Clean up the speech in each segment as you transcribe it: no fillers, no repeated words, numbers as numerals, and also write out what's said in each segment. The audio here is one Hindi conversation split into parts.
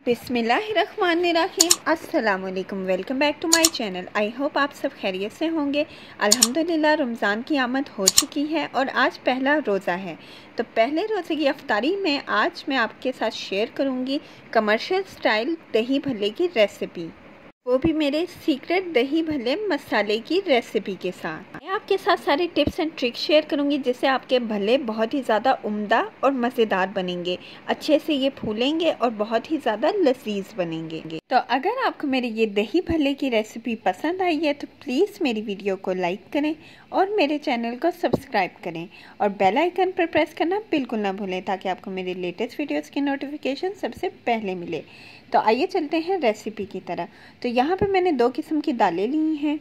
बिस्मिल्लाहिर्रहमानिर्रहीम। अस्सलाम वालेकुम। Welcome back to my channel. I hope आप सब खैरियत से होंगे। अल्हम्दुलिल्लाह रमज़ान की आमद हो चुकी है और आज पहला रोज़ा है। तो पहले रोज़े की अफ्तारी में आज मैं आपके साथ शेयर करूंगी कमर्शियल स्टाइल दही भल्ले की रेसिपी, वो भी मेरे सीक्रेट दही भल्ले मसाले की रेसिपी के साथ। मैं आपके साथ सारे टिप्स एंड ट्रिक्स शेयर करूंगी जिससे आपके भल्ले बहुत ही ज़्यादा उम्दा और मज़ेदार बनेंगे, अच्छे से ये फूलेंगे और बहुत ही ज़्यादा लजीज बनेंगे। तो अगर आपको मेरी ये दही भल्ले की रेसिपी पसंद आई है तो प्लीज़ मेरी वीडियो को लाइक करें और मेरे चैनल को सब्सक्राइब करें और बेल आइकन पर प्रेस करना बिल्कुल ना भूलें ताकि आपको मेरे लेटेस्ट वीडियोस की नोटिफिकेशन सबसे पहले मिले। तो आइए चलते हैं रेसिपी की तरह। तो यहाँ पे मैंने दो किस्म की दालें ली हैं।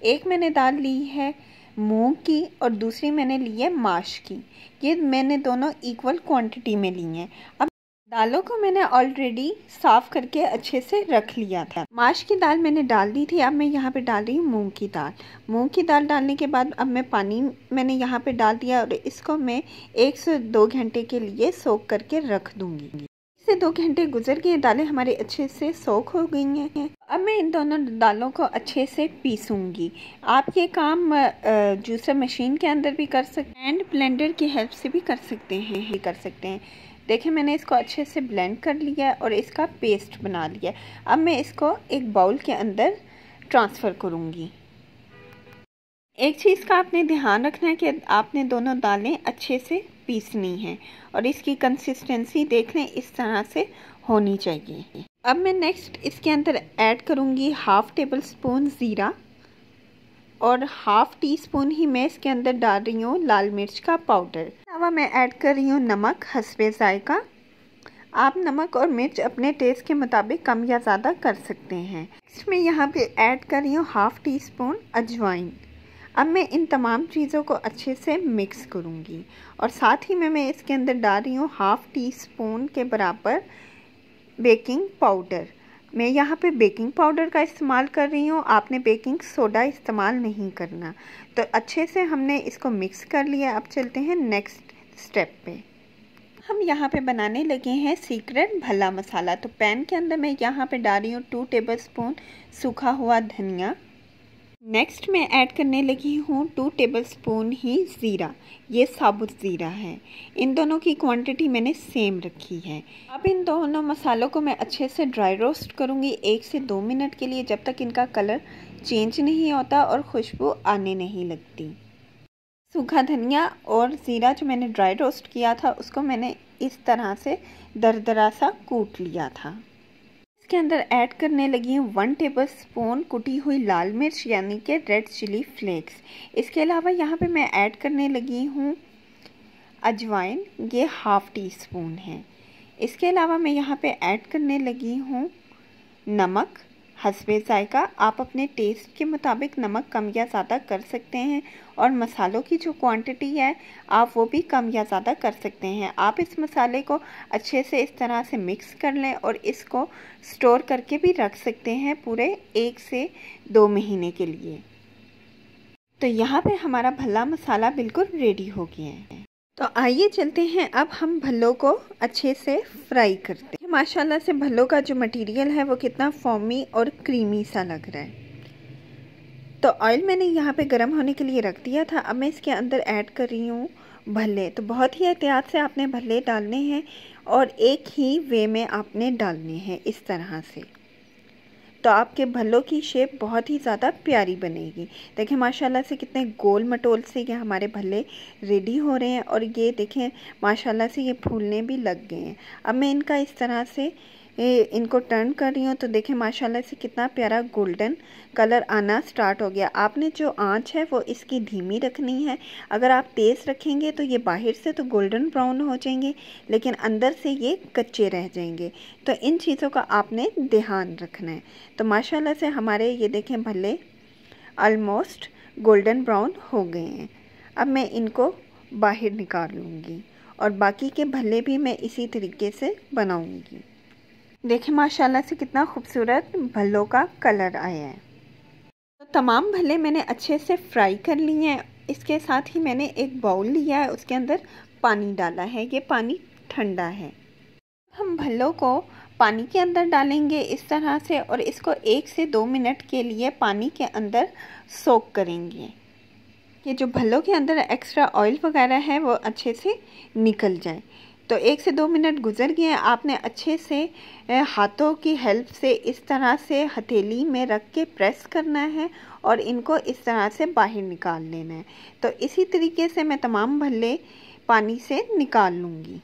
एक मैंने दाल ली है मूंग की और दूसरी मैंने ली है माश की। ये मैंने दोनों इक्वल क्वांटिटी में ली हैं। अब दालों को मैंने ऑलरेडी साफ़ करके अच्छे से रख लिया था। माश की दाल मैंने डाल दी थी। अब मैं यहाँ पे डाल रही हूँ मूंग की दाल। मूंग की दाल डालने के बाद अब मैं पानी मैंने यहाँ पे डाल दिया और इसको मैं 1 से 2 घंटे के लिए सोख करके रख दूँगी। से 2 घंटे गुजर गए, दालें हमारे अच्छे से सोख हो गई हैं। अब मैं इन दोनों दालों को अच्छे से पीसूंगी। आप ये काम जूसर मशीन के अंदर भी कर सकते हैं, हैंड ब्लेंडर की हेल्प से भी कर सकते हैं। देखिए मैंने इसको अच्छे से ब्लेंड कर लिया और इसका पेस्ट बना लिया। अब मैं इसको एक बाउल के अंदर ट्रांसफ़र करूँगी। एक चीज़ का आपने ध्यान रखना है कि आपने दोनों दालें अच्छे से पीसनी है और इसकी कंसिस्टेंसी देख लें, इस तरह से होनी चाहिए। अब मैं नेक्स्ट इसके अंदर ऐड करूँगी 1/2 टेबल स्पून ज़ीरा और 1/2 टीस्पून ही मैं इसके अंदर डाल रही हूँ लाल मिर्च का पाउडर। अलावा मैं ऐड कर रही हूँ नमक हस्बे ज़ायका। आप नमक और मिर्च अपने टेस्ट के मुताबिक कम या ज़्यादा कर सकते हैं। नेक्स्ट मैं यहाँ पे ऐड कर रही हूँ 1/2 टीस्पून अजवाइन। अब मैं इन तमाम चीज़ों को अच्छे से मिक्स करूँगी और साथ ही में मैं इसके अंदर डाल रही हूँ 1/2 टीस्पून के बराबर बेकिंग पाउडर। मैं यहाँ पे बेकिंग पाउडर का इस्तेमाल कर रही हूँ, आपने बेकिंग सोडा इस्तेमाल नहीं करना। तो अच्छे से हमने इसको मिक्स कर लिया। अब चलते हैं नेक्स्ट स्टेप पे। हम यहाँ पे बनाने लगे हैं सीक्रेट भल्ला मसाला। तो पैन के अंदर मैं यहाँ पे डाल रही हूँ 2 टेबल स्पून सूखा हुआ धनिया। नेक्स्ट मैं ऐड करने लगी हूँ 2 टेबल स्पून ही ज़ीरा। ये साबुत ज़ीरा है। इन दोनों की क्वांटिटी मैंने सेम रखी है। अब इन दोनों मसालों को मैं अच्छे से ड्राई रोस्ट करूँगी 1 से 2 मिनट के लिए, जब तक इनका कलर चेंज नहीं होता और खुशबू आने नहीं लगती। सूखा धनिया और ज़ीरा जो मैंने ड्राई रोस्ट किया था उसको मैंने इस तरह से दरदरा सा कूट लिया था। इसके अंदर ऐड करने लगी हूँ 1 टेबल स्पून कुटी हुई लाल मिर्च यानी कि रेड चिली फ्लेक्स। इसके अलावा यहाँ पे मैं ऐड करने लगी हूँ अजवाइन, ये 1/2 टीस्पून है। इसके अलावा मैं यहाँ पे ऐड करने लगी हूँ नमक हस्बे ज़ायका। आप अपने टेस्ट के मुताबिक नमक कम या ज़्यादा कर सकते हैं और मसालों की जो क्वांटिटी है आप वो भी कम या ज़्यादा कर सकते हैं। आप इस मसाले को अच्छे से इस तरह से मिक्स कर लें और इसको स्टोर करके भी रख सकते हैं पूरे 1 से 2 महीने के लिए। तो यहाँ पे हमारा भल्ला मसाला बिल्कुल रेडी हो गया है। तो आइए चलते हैं, अब हम भल्लों को अच्छे से फ्राई करते हैं। माशाल्लाह से भल्लों का जो मटेरियल है वो कितना फॉर्मी और क्रीमी सा लग रहा है। तो ऑयल मैंने यहाँ पे गर्म होने के लिए रख दिया था। अब मैं इसके अंदर ऐड कर रही हूँ भल्ले। तो बहुत ही एहतियात से आपने भल्ले डालने हैं और एक ही वे में आपने डालने हैं इस तरह से। तो आपके भल्लों की शेप बहुत ही ज़्यादा प्यारी बनेगी। देखें माशाल्लाह से कितने गोल मटोल से ये हमारे भल्ले रेडी हो रहे हैं और ये देखें माशाल्लाह से ये फूलने भी लग गए हैं। अब मैं इनका इस तरह से इनको टर्न कर रही हूँ तो देखें माशाल्लाह से कितना प्यारा गोल्डन कलर आना स्टार्ट हो गया। आपने जो आंच है वो इसकी धीमी रखनी है। अगर आप तेज़ रखेंगे तो ये बाहर से तो गोल्डन ब्राउन हो जाएंगे लेकिन अंदर से ये कच्चे रह जाएंगे। तो इन चीज़ों का आपने ध्यान रखना है। तो माशाल्लाह से हमारे ये देखें भल्ले ऑलमोस्ट गोल्डन ब्राउन हो गए हैं। अब मैं इनको बाहर निकाल लूँगी और बाकी के भल्ले भी मैं इसी तरीके से बनाऊँगी। देखें माशाल्लाह से कितना खूबसूरत भल्लों का कलर आया है। तो तमाम भल्ले मैंने अच्छे से फ्राई कर लिए हैं। इसके साथ ही मैंने एक बाउल लिया है, उसके अंदर पानी डाला है। ये पानी ठंडा है। हम भल्लों को पानी के अंदर डालेंगे इस तरह से, और इसको 1 से 2 मिनट के लिए पानी के अंदर सोक करेंगे कि जो भल्लों के अंदर एक्स्ट्रा ऑयल वगैरह है वो अच्छे से निकल जाए। तो 1 से 2 मिनट गुजर गए। आपने अच्छे से हाथों की हेल्प से इस तरह से हथेली में रख के प्रेस करना है और इनको इस तरह से बाहर निकाल लेना है। तो इसी तरीके से मैं तमाम भल्ले पानी से निकाल लूँगी।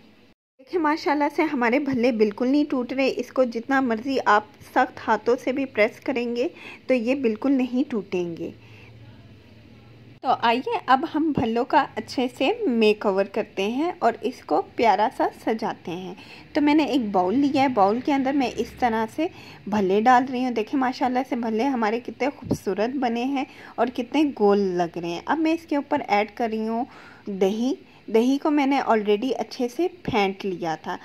देखिए माशाल्लाह से हमारे भल्ले बिल्कुल नहीं टूट रहे। इसको जितना मर्ज़ी आप सख्त हाथों से भी प्रेस करेंगे तो ये बिल्कुल नहीं टूटेंगे। तो आइए अब हम भल्लों का अच्छे से मेकओवर करते हैं और इसको प्यारा सा सजाते हैं। तो मैंने एक बाउल लिया है, बाउल के अंदर मैं इस तरह से भल्ले डाल रही हूँ। देखिए माशाल्लाह से भल्ले हमारे कितने खूबसूरत बने हैं और कितने गोल लग रहे हैं। अब मैं इसके ऊपर ऐड कर रही हूँ दही। दही को मैंने ऑलरेडी अच्छे से फेंट लिया था।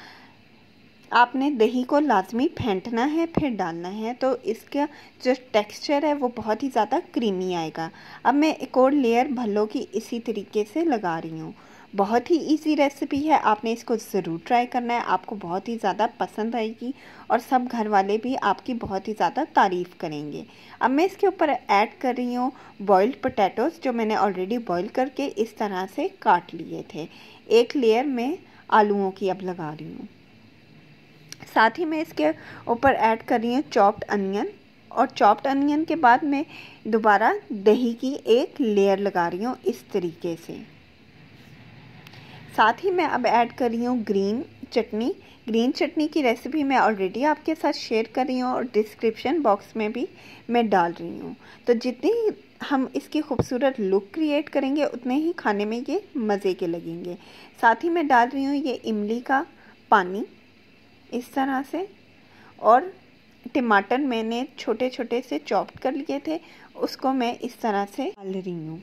आपने दही को लाजमी फेंटना है फिर डालना है, तो इसका जो टेक्सचर है वो बहुत ही ज़्यादा क्रीमी आएगा। अब मैं एक और लेयर भल्लों की इसी तरीके से लगा रही हूँ। बहुत ही इजी रेसिपी है, आपने इसको ज़रूर ट्राई करना है। आपको बहुत ही ज़्यादा पसंद आएगी और सब घर वाले भी आपकी बहुत ही ज़्यादा तारीफ़ करेंगे। अब मैं इसके ऊपर ऐड कर रही हूँ बॉइल्ड पोटैटोज़, जो मैंने ऑलरेडी बॉईल करके इस तरह से काट लिए थे। एक लेयर में आलूओं की अब लगा रही हूँ। साथ ही मैं इसके ऊपर ऐड कर रही हूँ चॉप्ड अनियन, और चॉप्ड अनियन के बाद मैं दोबारा दही की एक लेयर लगा रही हूँ इस तरीके से। साथ ही मैं अब ऐड कर रही हूँ ग्रीन चटनी। ग्रीन चटनी की रेसिपी मैं ऑलरेडी आपके साथ शेयर कर रही हूँ और डिस्क्रिप्शन बॉक्स में भी मैं डाल रही हूँ। तो जितनी हम इसकी खूबसूरत लुक क्रिएट करेंगे उतने ही खाने में ये मज़े के लगेंगे। साथ ही मैं डाल रही हूँ ये इमली का पानी इस तरह से, और टमाटर मैंने छोटे छोटे से चॉप कर लिए थे, उसको मैं इस तरह से डाल रही हूँ।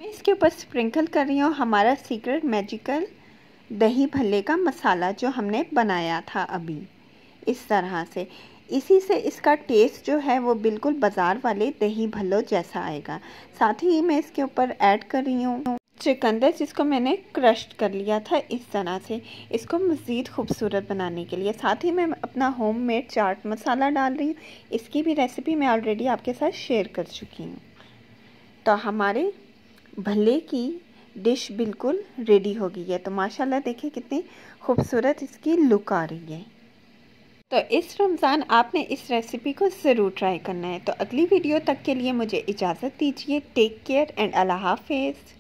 मैं इसके ऊपर स्प्रिंकल कर रही हूँ हमारा सीक्रेट मैजिकल दही भल्ले का मसाला जो हमने बनाया था अभी इस तरह से। इसी से इसका टेस्ट जो है वो बिल्कुल बाज़ार वाले दही भल्लों जैसा आएगा। साथ ही मैं इसके ऊपर ऐड कर रही हूँ चुकंदर, जिसको मैंने क्रश कर लिया था इस तरह से, इसको मज़ीद खूबसूरत बनाने के लिए। साथ ही मैं अपना होममेड चाट मसाला डाल रही हूँ। इसकी भी रेसिपी मैं ऑलरेडी आपके साथ शेयर कर चुकी हूँ। तो हमारे भल्ले की डिश बिल्कुल रेडी हो गई है। तो माशाल्लाह देखिए कितनी खूबसूरत इसकी लुक आ रही है। तो इस रमज़ान आपने इस रेसिपी को ज़रूर ट्राई करना है। तो अगली वीडियो तक के लिए मुझे इजाज़त दीजिए। टेक केयर एंड अल्लाह हाफिज़।